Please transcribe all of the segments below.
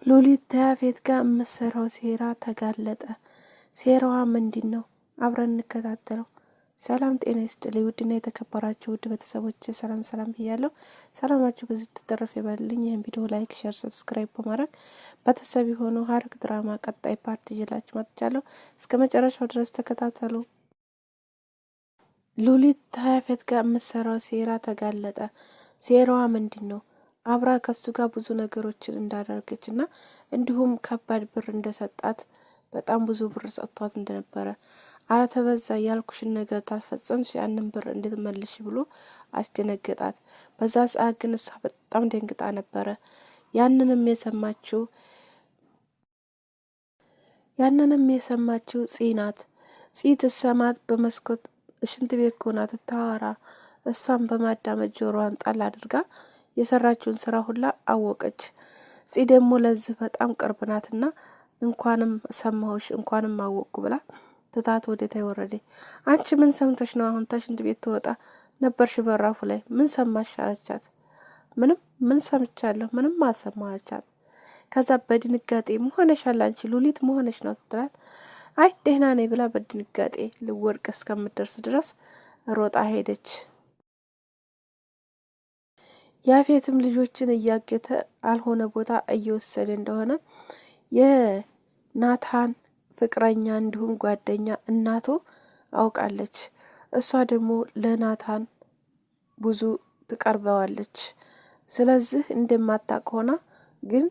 ሉሊት ከያፌት ጋር የምትሰራው ሴራ ተጋለጠ። ሴራዋ ምንድነው? አብረን እንከታተለው። ሰላም ጤና ይስጥልኝ ውድና የተከበራችሁ ውድ ቤተሰቦች ሰላም ብያለሁ። ሰላማችሁ በዚህ ተተረፈ ይበልልኝ። ይህን ቪዲዮ ላይክ፣ ሼር፣ ሰብስክራይብ በማድረግ ቤተሰብ የሆኑ ሐረግ ድራማ ቀጣይ ፓርት ይዤላችሁ መጥቻለሁ። እስከ መጨረሻው ድረስ ተከታተሉ። ሉሊት ከያፌት ጋር የምትሰራው ሴራ ተጋለጠ። ሴራዋ ምንድነው? አብራ ከሱ ጋር ብዙ ነገሮችን እንዳደረገች እና እንዲሁም ከባድ ብር እንደሰጣት በጣም ብዙ ብር ሰጥቷት እንደነበረ አለተበዛ ያልኩሽን ነገር ታልፈጸምሽ ያንን ብር እንድትመልሽ ብሎ አስደነገጣት። በዛ ሰዓት ግን እሷ በጣም ደንግጣ ነበረ። ያንንም የሰማችው ጽናት ትሰማት በመስኮት ሽንት ቤት ሆና ትታወራ። እሷን በማዳመጥ ጆሮዋን ጣል አድርጋ የሰራችውን ስራ ሁላ አወቀች። ደግሞ ለዚህ በጣም ቅርብ ናትና እንኳንም ሰማሁሽ እንኳንም አወቅኩ ብላ ትታት ወደታይ ወረደ። አንቺ ምን ሰምተሽ ነው አሁን ተሽንት ቤት ትወጣ ነበርሽ በራፉ ላይ ምን ሰማሽ አለቻት። ምን ሰምቻለሁ ምንም አልሰማቻት። ከዛ በድንጋጤ መሆነሻል አንቺ ሉሊት መሆነሽ ነው ትላት። አይ ደህና ነኝ ብላ በድንጋጤ ልወድቅ እስከምትደርስ ድረስ ሮጣ ሄደች። ያፌትም ልጆችን እያገተ አልሆነ ቦታ እየወሰደ እንደሆነ የናታን ፍቅረኛ እንዲሁም ጓደኛ እናቱ አውቃለች። እሷ ደግሞ ለናታን ብዙ ትቀርበዋለች። ስለዚህ እንደማታውቅ ሆና ግን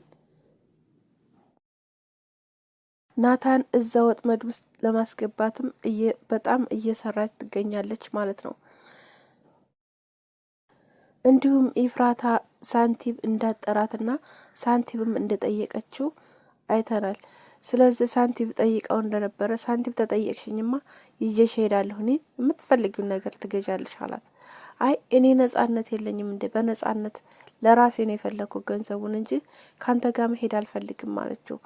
ናታን እዛ ወጥመድ ውስጥ ለማስገባትም በጣም እየሰራች ትገኛለች ማለት ነው። እንዲሁም ኢፍራታ ሳንቲም እንዳጠራትና ሳንቲምም እንደጠየቀችው አይተናል። ስለዚህ ሳንቲም ጠይቀው እንደነበረ ሳንቲም ተጠየቅሽኝማ ይዤሽ እሄዳለሁ እኔ የምትፈልጊውን ነገር ትገዣለሽ አላት። አይ እኔ ነጻነት የለኝም እንዴ በነጻነት ለራሴ ነው የፈለኩት ገንዘቡን እንጂ ካንተ ጋር መሄድ አልፈልግም አለችው።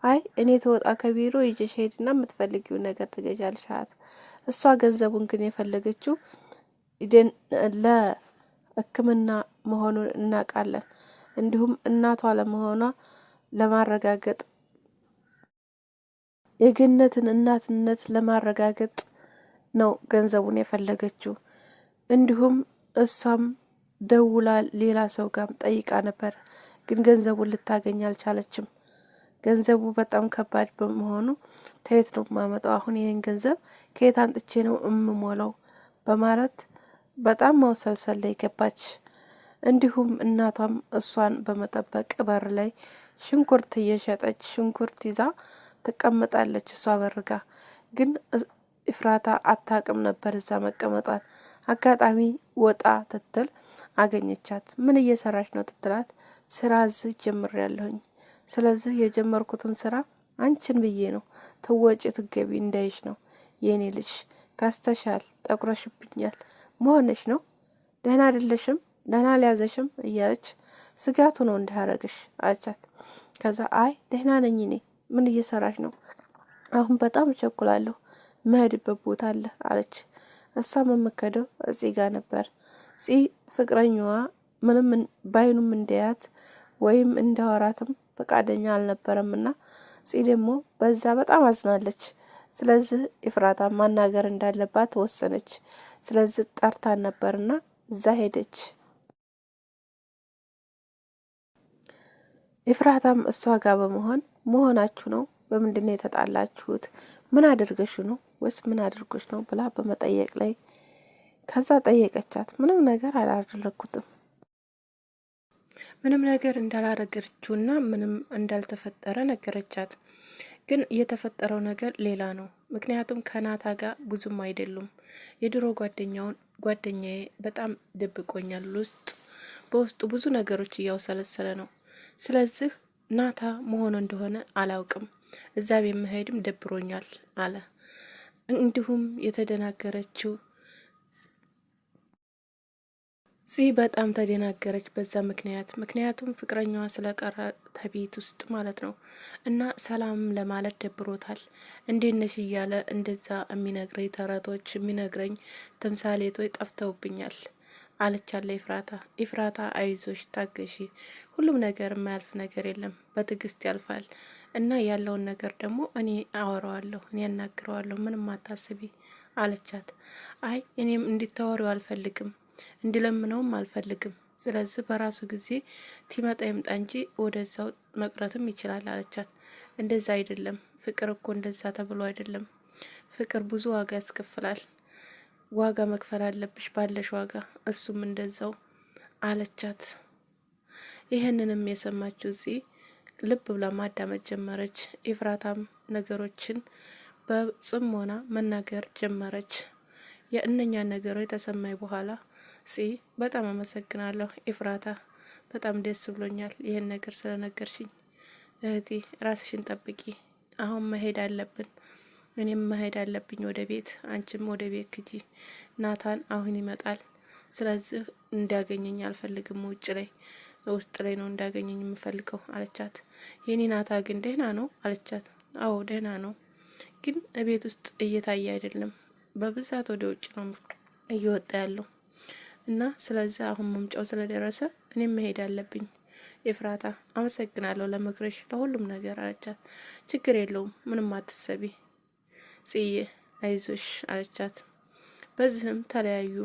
አይ እኔ ተወጣ ከቢሮ ይዤሽ ሄድና የምትፈልጊውን ነገር ትገዣለሽ አላት። እሷ ገንዘቡን ግን የፈለገችው ለሕክምና መሆኑን እናውቃለን። እንዲሁም እናቷ ለመሆኗ ለማረጋገጥ የገነትን እናትነት ለማረጋገጥ ነው ገንዘቡን የፈለገችው። እንዲሁም እሷም ደውላ ሌላ ሰው ጋር ጠይቃ ነበር፣ ግን ገንዘቡን ልታገኝ አልቻለችም። ገንዘቡ በጣም ከባድ በመሆኑ ከየት ነው የማመጣው? አሁን ይህን ገንዘብ ከየት አንጥቼ ነው እምሞላው? በማለት በጣም መውሰልሰል ላይ ገባች። እንዲሁም እናቷም እሷን በመጠበቅ በር ላይ ሽንኩርት እየሸጠች ሽንኩርት ይዛ ትቀመጣለች። እሷ በርጋ ግን ኢፍራታ አታቅም ነበር እዛ መቀመጧን። አጋጣሚ ወጣ ትትል አገኘቻት። ምን እየሰራች ነው ትትላት፣ ስራ እዚህ ጀምሬያለሁኝ። ስለዚህ የጀመርኩትን ስራ አንቺን ብዬ ነው ትወጪ ትገቢ እንዳይሽ ነው የኔ ልጅ። ካስተሻል ጠቁረሽብኛል መሆንሽ ነው ደህና አይደለሽም ደህና አልያዘሽም እያለች ስጋቱ ነው እንዳያረግሽ አቻት። ከዛ አይ ደህና ነኝ እኔ ምን እየሰራሽ ነው? አሁን በጣም እቸኩላለሁ መሄድበት ቦታ አለ አለች። እሷ መመከደው እዚህ ጋር ነበር። ፍቅረኛዋ ምንም ባይኑም እንደያት ወይም እንዳወራትም ፈቃደኛ አልነበረምና ደግሞ በዛ በጣም አዝናለች። ስለዚህ ኢፍራታ ማናገር እንዳለባት ወሰነች። ስለዚህ ጠርታን ነበርና እዛ ሄደች። ኢፍራታም እሷ ጋር በመሆን መሆናችሁ ነው በምንድነው የተጣላችሁት? ምን አድርገሽ ነው ወይስ ምን አድርጎሽ ነው ብላ በመጠየቅ ላይ ከዛ ጠየቀቻት። ምንም ነገር አላደረኩትም ምንም ነገር እንዳላረገችውና ምንም እንዳልተፈጠረ ነገረቻት። ግን የተፈጠረው ነገር ሌላ ነው። ምክንያቱም ከናታ ጋር ብዙም አይደሉም። የድሮ ጓደኛዬ በጣም ደብቆኛል። በውስጡ ብዙ ነገሮች እያውሰለሰለ ነው። ስለዚህ ናታ መሆኑ እንደሆነ አላውቅም። እዛ ቤት መሄድም ደብሮኛል አለ። እንዲሁም የተደናገረችው በጣም ተደናገረች በዛ ምክንያቱም ፍቅረኛዋ ስለቀረ ተቤት ውስጥ ማለት ነው። እና ሰላም ለማለት ደብሮታል። እንዴት ነሽ እያለ እንደዛ የሚነግረኝ ተረቶች የሚነግረኝ ተምሳሌቶች ጠፍተውብኛል። አለቻለ ኢፍራታ አይዞሽ ታገሺ፣ ሁሉም ነገር የማያልፍ ነገር የለም በትዕግስት ያልፋል እና ያለውን ነገር ደግሞ እኔ አወራዋለሁ፣ እኔ ያናግረዋለሁ፣ ምንም አታስቢ አለቻት። አይ እኔም እንድታወሪው አልፈልግም፣ እንዲለምነውም አልፈልግም። ስለዚህ በራሱ ጊዜ ቲመጣ ይምጣ እንጂ ወደዛው መቅረትም ይችላል አለቻት። እንደዛ አይደለም ፍቅር እኮ እንደዛ ተብሎ አይደለም። ፍቅር ብዙ ዋጋ ያስከፍላል። ዋጋ መክፈል አለብሽ ባለሽ ዋጋ፣ እሱም እንደዛው አለቻት። ይህንንም የሰማችው ልብ ብላ ማዳመጥ ጀመረች። ኤፍራታም ነገሮችን በጽሞና መናገር ጀመረች። የእነኛ ነገሮች የተሰማኝ በኋላ በጣም አመሰግናለሁ ኤፍራታ፣ በጣም ደስ ብሎኛል ይህን ነገር ስለነገርሽኝ። እህቴ ራስሽን ጠብቂ፣ አሁን መሄድ አለብን፣ እኔም መሄድ አለብኝ ወደ ቤት፣ አንቺም ወደ ቤት ክጂ። ናታን አሁን ይመጣል፣ ስለዚህ እንዲያገኘኝ አልፈልግም፣ ውስጥ ላይ ነው እንዳገኘኝ የምፈልገው አለቻት። የኔ ናታ ግን ደህና ነው አለቻት። አዎ ደህና ነው፣ ግን ቤት ውስጥ እየታየ አይደለም፣ በብዛት ወደ ውጭ ነው እየወጣ ያለው እና ስለዚህ አሁን መምጫው ስለደረሰ እኔም መሄድ አለብኝ። ኤፍራታ አመሰግናለሁ ለምክርሽ፣ ለሁሉም ነገር አለቻት። ችግር የለውም ምንም አትሰቢ ጽዬ አይዞሽ አለቻት። በዚህም ተለያዩ።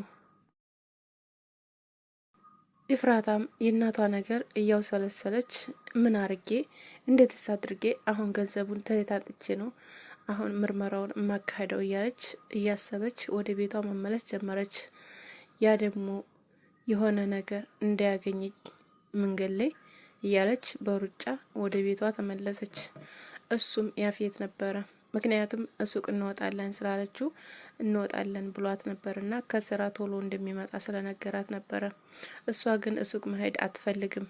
ኤፍራታም የእናቷ ነገር እያውሰለሰለች ምን አርጌ እንዴትስ አድርጌ አሁን ገንዘቡን ተታጥቼ ነው አሁን ምርመራውን የማካሄደው እያለች እያሰበች ወደ ቤቷ መመለስ ጀመረች። ያ ደግሞ የሆነ ነገር እንዳያገኝ መንገድ ላይ እያለች በሩጫ ወደ ቤቷ ተመለሰች። እሱም ያፌት ነበረ። ምክንያቱም ሱቅ እንወጣለን ስላለችው እንወጣለን ብሏት ነበርና ከስራ ቶሎ እንደሚመጣ ስለነገራት ነበረ። እሷ ግን ሱቅ መሄድ አትፈልግም።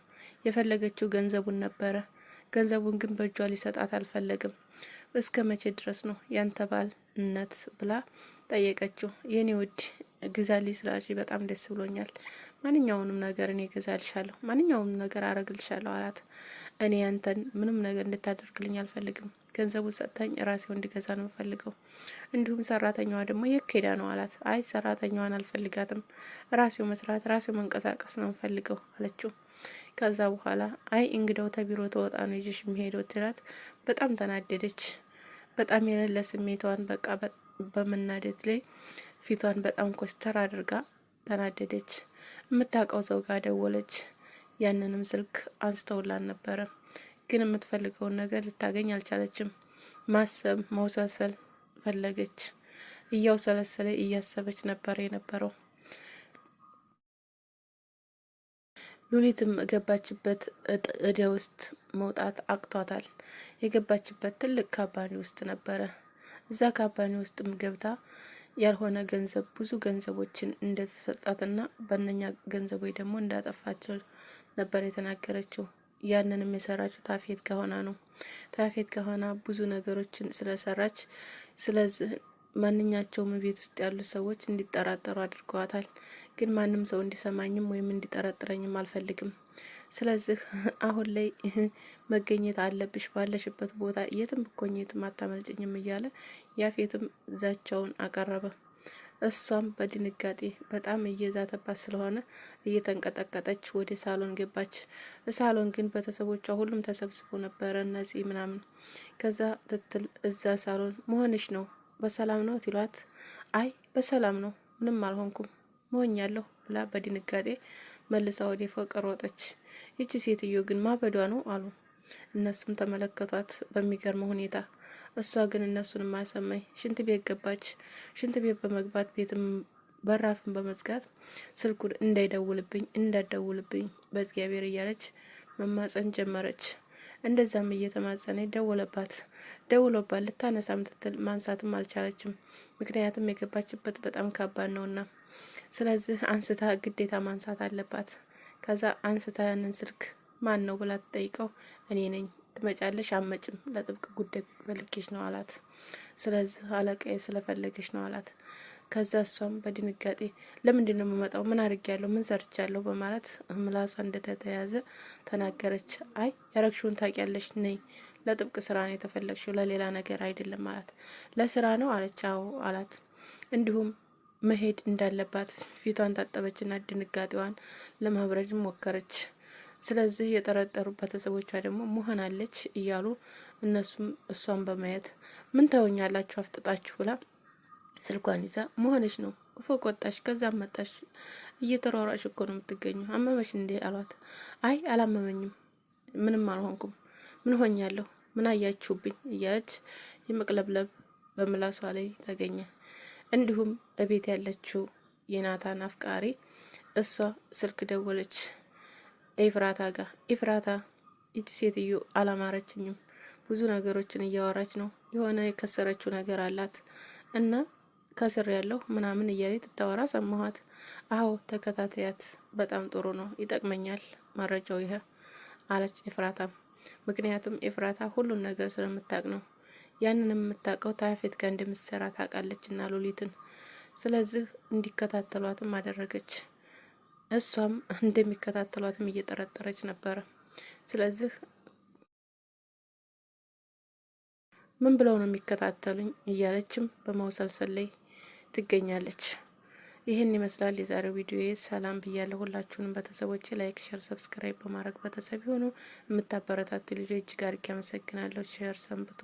የፈለገችው ገንዘቡን ነበረ። ገንዘቡን ግን በእጇ ሊሰጣት አልፈለግም። እስከ መቼ ድረስ ነው ያንተ ባልነት ብላ ጠየቀችው። የኔ ውድ ግዛልኝ ስላልሽ በጣም ደስ ብሎኛል። ማንኛውንም ነገር እኔ ገዛልሻለሁ፣ ማንኛውንም ነገር አረግልሻለሁ አላት። እኔ ያንተን ምንም ነገር እንድታደርግልኝ አልፈልግም። ገንዘቡ ሰጥተኝ ራሴው እንዲገዛ ነው የምፈልገው። እንዲሁም ሰራተኛዋ ደግሞ የከዳ ነው አላት። አይ ሰራተኛዋን አልፈልጋትም፣ ራሴው መስራት፣ ራሴው መንቀሳቀስ ነው የምፈልገው አለችው። ከዛ በኋላ አይ እንግዳው ተቢሮ ተወጣ ነው ይዤሽ የሚሄደው ትላት። በጣም ተናደደች። በጣም የሌለ ስሜቷን በቃ በመናደድ ላይ ፊቷን በጣም ኮስተር አድርጋ ተናደደች። የምታውቀው ሰው ጋር ደወለች። ያንንም ስልክ አንስተውላን ነበረ፣ ግን የምትፈልገውን ነገር ልታገኝ አልቻለችም። ማሰብ መውሰልሰል ፈለገች። እያውሰለሰለ እያሰበች ነበር የነበረው። ሉሊትም ገባችበት እዳ ውስጥ መውጣት አቅቷታል። የገባችበት ትልቅ ካምፓኒ ውስጥ ነበረ። እዛ ካምፓኒ ውስጥም ገብታ ያልሆነ ገንዘብ ብዙ ገንዘቦችን እንደተሰጣትና በእነኛ ገንዘቦች ደግሞ እንዳጠፋቸው ነበር የተናገረችው። ያንንም የሰራችው ታፌት ከሆና ነው። ታፌት ከሆና ብዙ ነገሮችን ስለሰራች ስለዚህ ማንኛቸውም ቤት ውስጥ ያሉ ሰዎች እንዲጠራጠሩ አድርገዋታል። ግን ማንም ሰው እንዲሰማኝም ወይም እንዲጠረጥረኝም አልፈልግም። ስለዚህ አሁን ላይ መገኘት አለብሽ፣ ባለሽበት ቦታ የትም ብኮኝ የትም አታመልጭኝም እያለ ያፌትም ዛቻውን አቀረበ። እሷም በድንጋጤ በጣም እየዛተባት ስለሆነ እየተንቀጠቀጠች ወደ ሳሎን ገባች። ሳሎን ግን ቤተሰቦቿ ሁሉም ተሰብስበው ነበረ፣ እነዚህ ምናምን። ከዛ ትትል እዛ ሳሎን መሆንሽ ነው በሰላም ነው ትሏት። አይ በሰላም ነው ምንም አልሆንኩም ሞኛለሁ ብላ በድንጋጤ መልሳ ወደ ፎቅ ሮጠች። ይቺ ሴትዮ ግን ማበዷ ነው አሉ። እነሱም ተመለከቷት በሚገርም ሁኔታ። እሷ ግን እነሱን ማሰማኝ ሽንት ቤት ገባች። ሽንት ቤት በመግባት ቤትም በራፍን በመዝጋት ስልኩን እንዳይደውልብኝ በእግዚአብሔር እያለች መማጸን ጀመረች። እንደዛም እየተማጸነ ደውሎባት ልታነሳም ትትል ማንሳትም አልቻለችም። ምክንያቱም የገባችበት በጣም ከባድ ነውና፣ ስለዚህ አንስታ ግዴታ ማንሳት አለባት። ከዛ አንስታ ያንን ስልክ ማን ነው ብላ ትጠይቀው። እኔ ነኝ፣ ትመጫለሽ አመጭም፣ ለጥብቅ ጉዳይ ፈልጌሽ ነው አላት። ስለዚህ አለቃዬ ስለፈለገሽ ነው አላት። ከዛ እሷም በድንጋጤ ለምንድን ነው የምመጣው? ምን አድርጌያለሁ? ምን ሰርቻለሁ? በማለት ምላሷ እንደተያዘ ተናገረች። አይ ያረግሽውን ታውቂያለሽ፣ ነይ፣ ለጥብቅ ስራ ነው የተፈለግሽው፣ ለሌላ ነገር አይደለም አላት። ለስራ ነው አለች። አዎ አላት። እንዲሁም መሄድ እንዳለባት ፊቷን ታጠበችና ድንጋጤዋን ለማብረድ ሞከረች። ስለዚህ የጠረጠሩ ቤተሰቦቿ ደግሞ መሆናለች እያሉ እነሱም እሷን በማየት ምን ታውኛላችሁ አፍጥጣችሁ ብላ ስልኳን ይዛ መሆንሽ ነው ፎቅ ወጣሽ፣ ከዛም መጣሽ፣ እየተሯሯሽ እኮ ነው የምትገኘው፣ አመመሽ እንዴ አሏት። አይ አላመመኝም፣ ምንም አልሆንኩም፣ ምን ሆኛለሁ፣ ምን አያችሁብኝ እያለች የመቅለብለብ በምላሷ ላይ ተገኘ። እንዲሁም እቤት ያለችው የናታን አፍቃሪ እሷ ስልክ ደወለች ኤፍራታ ጋር። ኤፍራታ ይቺ ሴትዮ አላማረችኝም፣ ብዙ ነገሮችን እያወራች ነው፣ የሆነ የከሰረችው ነገር አላት እና ከስር ያለው ምናምን እያለች ትታወራ ሰማኋት። አዎ ተከታተያት፣ በጣም ጥሩ ነው፣ ይጠቅመኛል መረጃው ይሄ አለች ኤፍራታ። ምክንያቱም ኤፍራታ ሁሉን ነገር ስለምታውቅ ነው። ያንንም የምታውቀው ታፌት ጋር እንደምትሰራ ታውቃለች እና ሉሊትን። ስለዚህ እንዲከታተሏትም አደረገች። እሷም እንደሚከታተሏትም እየጠረጠረች ነበረ። ስለዚህ ምን ብለው ነው የሚከታተሉኝ እያለችም በመውሰልሰል ላይ ትገኛለች። ይህን ይመስላል የዛሬው ቪዲዮ። ሰላም ብያለሁ ሁላችሁንም ቤተሰቦቼ። ላይክ፣ ሼር፣ ሰብስክራይብ በማድረግ ቤተሰብ ሆኑ። የምታበረታቱ ልጆች እጅግ አድርጌ አመሰግናለሁ። ሼር ሰንብቱ።